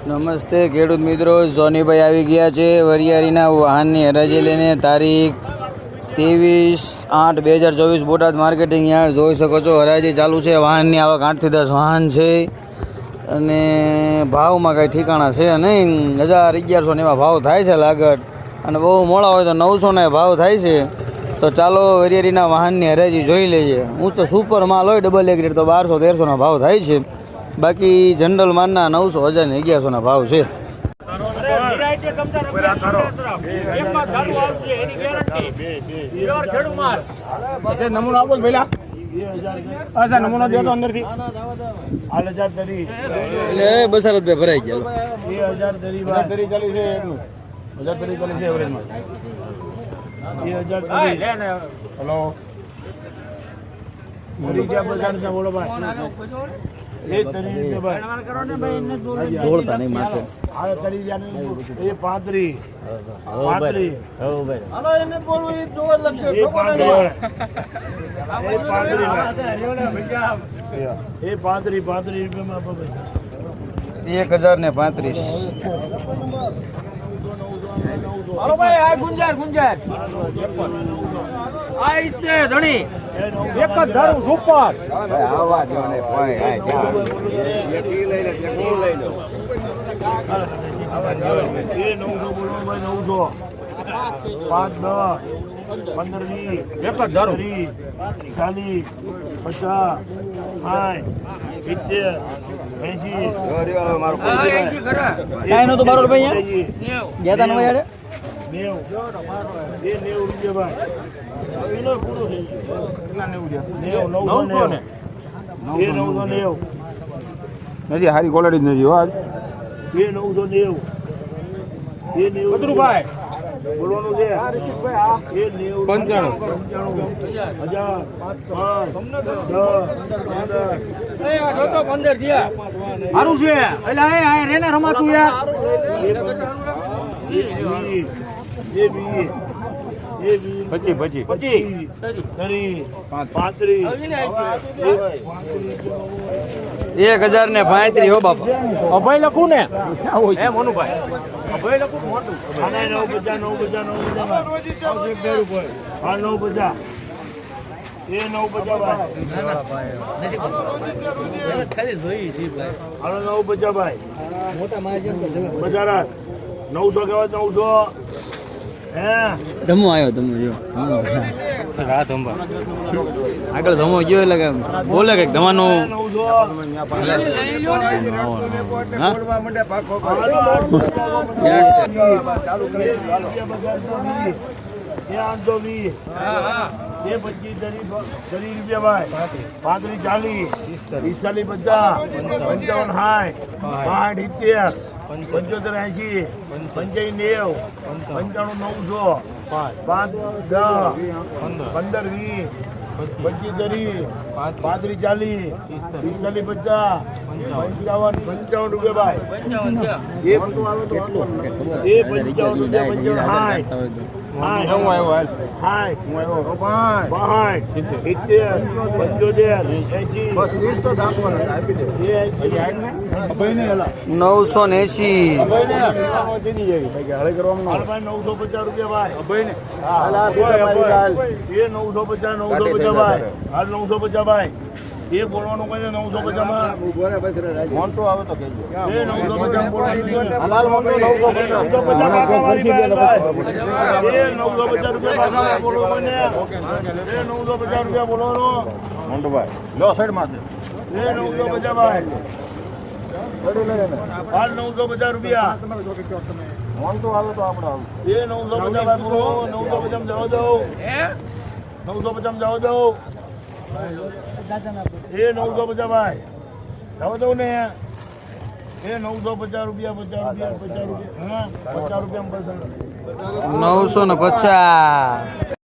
નમસ્તે ખેડૂત મિત્રો, સોનીભાઈ આવી ગયા છે વરિયાળીના વાહનની હરાજી લઈને. તારીખ 23/8/2024 બોટાદ માર્કેટિંગ યાર્ડ. જોઈ શકો છો હરાજી ચાલુ છે. વાહનની આવક 8 થી 10 વાહન છે અને ભાવમાં કાંઈ ઠેકાણા છે નહીં. 1000-1100 એવા ભાવ થાય છે લાગત, અને બહુ મોડા હોય તો 900 ના ભાવ થાય છે. તો ચાલો વરિયાળીના વાહનની હરાજી જોઈ લઈએ. ઊંચો સુપર માલ હોય ડબલ એક રેટ તો 1200-1300 ના ભાવ થાય છે. બાકી જનરલ માલના 900, 1000 ને 1100 ના ભાવ છે. નમૂનો આપો પેલા. અચ્છા નમૂનો દો તો અંદરથી. એટલે બસારત બે ભરાઈ ગયા. 2000 તરી ચાલી છે એટલું. 1000 તરી ચાલી છે એવરેજમાં. 2000 હેલો મરી ગયા બજાર ના બોલો ભાઈ. ઢોળતા નહીં માથે. એ 35 1035. હાલો ભાઈ આ ગુંજાર આ ઈતે ધણી એક જ ધારું સુપર આવા દો ને ભાઈ આ જા ઈ લઈ લે તે કોણ લઈ લો આવા દો એ 900 બોલો ભાઈ 900 5 10 15 20 એક જ ધારું 40 50 60 70 મારો કાઈ નો તો 12 રૂપિયા ગયા તા નવા યાર 90 રૂપિયા ભાઈ એનો પૂરો થઈ ગયો. કેટલા 90 ને 990 નથી હારી ક્વોલિટી જ નથી. આજ 990 ભાઈ બોલવાનું છે. આ ઋષિકભાઈ આ 95 થયા સારું છે. એટલે આ રેને રમાતું યાર. એક 1035 હો બાપા. અભય લખું ને હે મનુભાઈ. અભય લખું મોટું 950 આ 950 એ 950 ભાઈ મોટા બજાર 900 કહેવાય 900 હે ધમો આવ્યો ધમો જો આગળ ધમો ગયો એટલે કે બોલે કે ધમાનો એ 25 રૂપિયા ભાઈ 35 40 45 50 55 60 70 75 80 95 90 5 10 15 20 25 30 35 40 50 55 રૂપિયા ભાઈ. એ 55 રૂપિયા 950 ભાઈ. એ બોલવાનું કઈ 950 માં મોન્ટો આવે તો કહેજો. એ 950 બોલવાનું હલાલ મોન્ટો 950 એ 950 રૂપિયા બોલવાનો ને. એ 950 રૂપિયા બોલવાનો મોન્ટો ભાઈ. લો સાઈડ માં એ 950 ભાઈ. હાલ 950 રૂપિયા મોન્ટો આવે તો આપણે આવું. એ 950 ભાઈ બોલો. 950 જવા દો. 950 જવા દો. એ 950 ભાઈ જવા દઉં ને. એ 950 રૂપિયા 50 રૂપિયા 50 રૂપિયા 50 રૂપિયા 950.